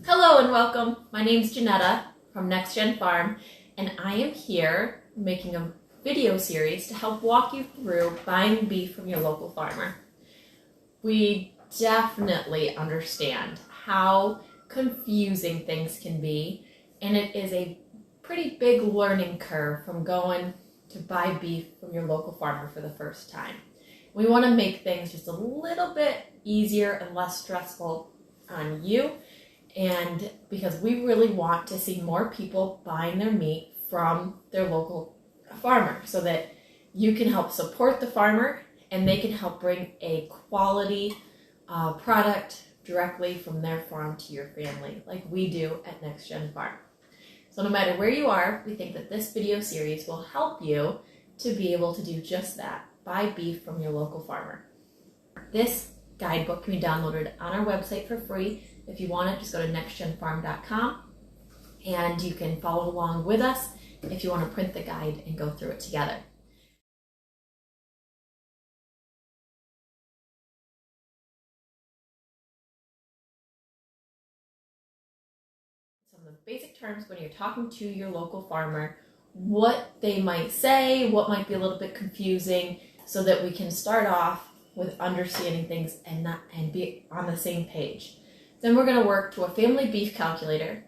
Hello and welcome. My name is Janetta from Nex-Gen Farm, and I am here making a video series to help walk you through buying beef from your local farmer. We definitely understand how confusing things can be, and it is a pretty big learning curve from going to buy beef from your local farmer for the first time. We want to make things just a little bit easier and less stressful on you, and because we really want to see more people buying their meat from their local farmer so that you can help support the farmer and they can help bring a quality product directly from their farm to your family like we do at Nex-Gen Farm. So no matter where you are, we think that this video series will help you to be able to do just that, buy beef from your local farmer. This guidebook can be downloaded on our website for free. If you want it, just go to nextgenfarm.com and you can follow along with us if you want to print the guide and go through it together. Some of the basic terms when you're talking to your local farmer, what they might say, what might be a little bit confusing, so that we can start off with understanding things and be on the same page. Then we're going to work to a family beef calculator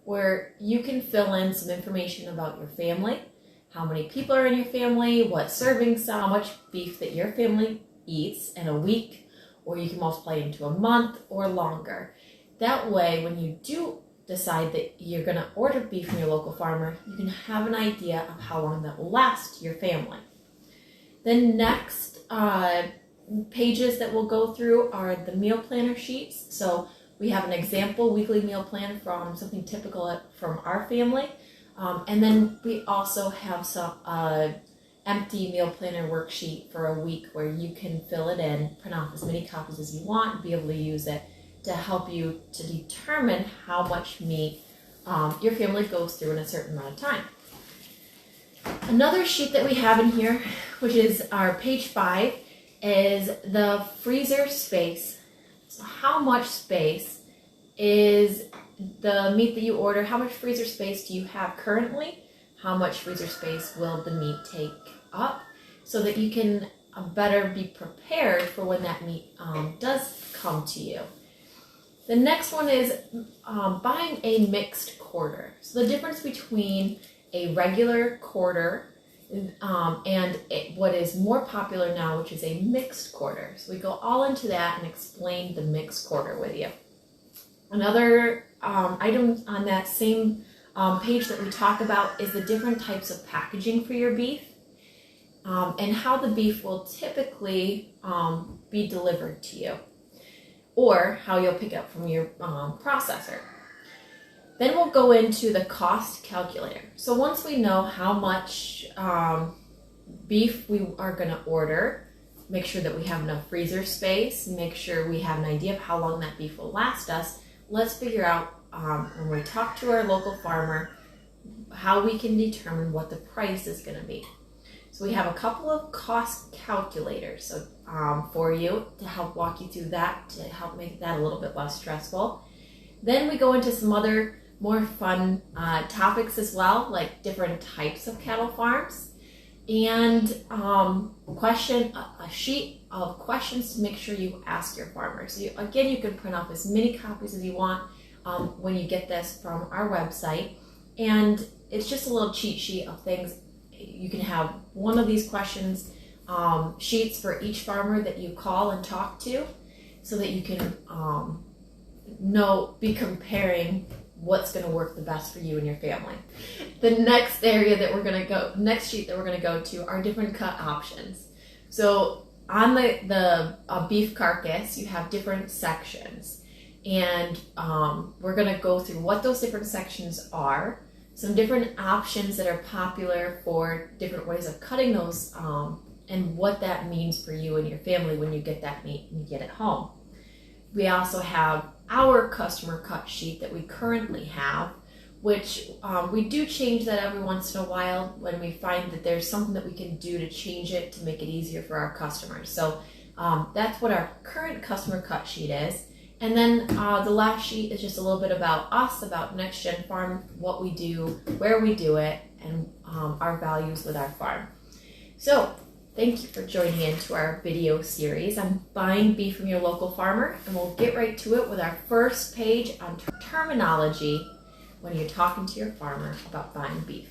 where you can fill in some information about your family, how many people are in your family, what servings, how much beef that your family eats in a week, or you can multiply it into a month or longer. That way, when you do decide that you're going to order beef from your local farmer, you can have an idea of how long that will last your family. The next pages that we'll go through are the meal planner sheets. So we have an example weekly meal plan from something typical from our family. And then we also have some empty meal planner worksheet for a week where you can fill it in, print off as many copies as you want, and be able to use it to help you to determine how much meat your family goes through in a certain amount of time. Another sheet that we have in here, which is our page 5, is the freezer space. So how much space is the meat that you order? How much freezer space do you have currently? How much freezer space will the meat take up? So that you can better be prepared for when that meat does come to you. The next one is buying a mixed quarter. So the difference between a regular quarter and what is more popular now, which is a mixed quarter. So we go all into that and explain the mixed quarter with you. Another item on that same page that we talk about is the different types of packaging for your beef and how the beef will typically be delivered to you, or how you'll pick it up from your processor. Then we'll go into the cost calculator. So once we know how much beef we are going to order, make sure that we have enough freezer space, make sure we have an idea of how long that beef will last us, let's figure out when we talk to our local farmer how we can determine what the price is going to be. So we have a couple of cost calculators for you to help walk you through that, to help make that a little bit less stressful. Then we go into some other more fun topics as well, like different types of cattle farms, and a sheet of questions to make sure you ask your farmer. So again, you can print off as many copies as you want when you get this from our website, and it's just a little cheat sheet of things. You can have one of these questions sheets for each farmer that you call and talk to, so that you can be comparing what's going to work the best for you and your family. The next next sheet that we're going to go to are different cut options. So on the beef carcass, you have different sections, and we're going to go through what those different sections are, some different options that are popular for different ways of cutting those, and what that means for you and your family when you get that meat and you get it home. We also have our customer cut sheet that we currently have, which we do change that every once in a while when we find that there's something that we can do to change it to make it easier for our customers. So that's what our current customer cut sheet is. And then the last sheet is just a little bit about us, about Nex-Gen Farm, what we do, where we do it, and our values with our farm. So thank you for joining into our video series on buying beef from your local farmer, and we'll get right to it with our first page on terminology when you're talking to your farmer about buying beef.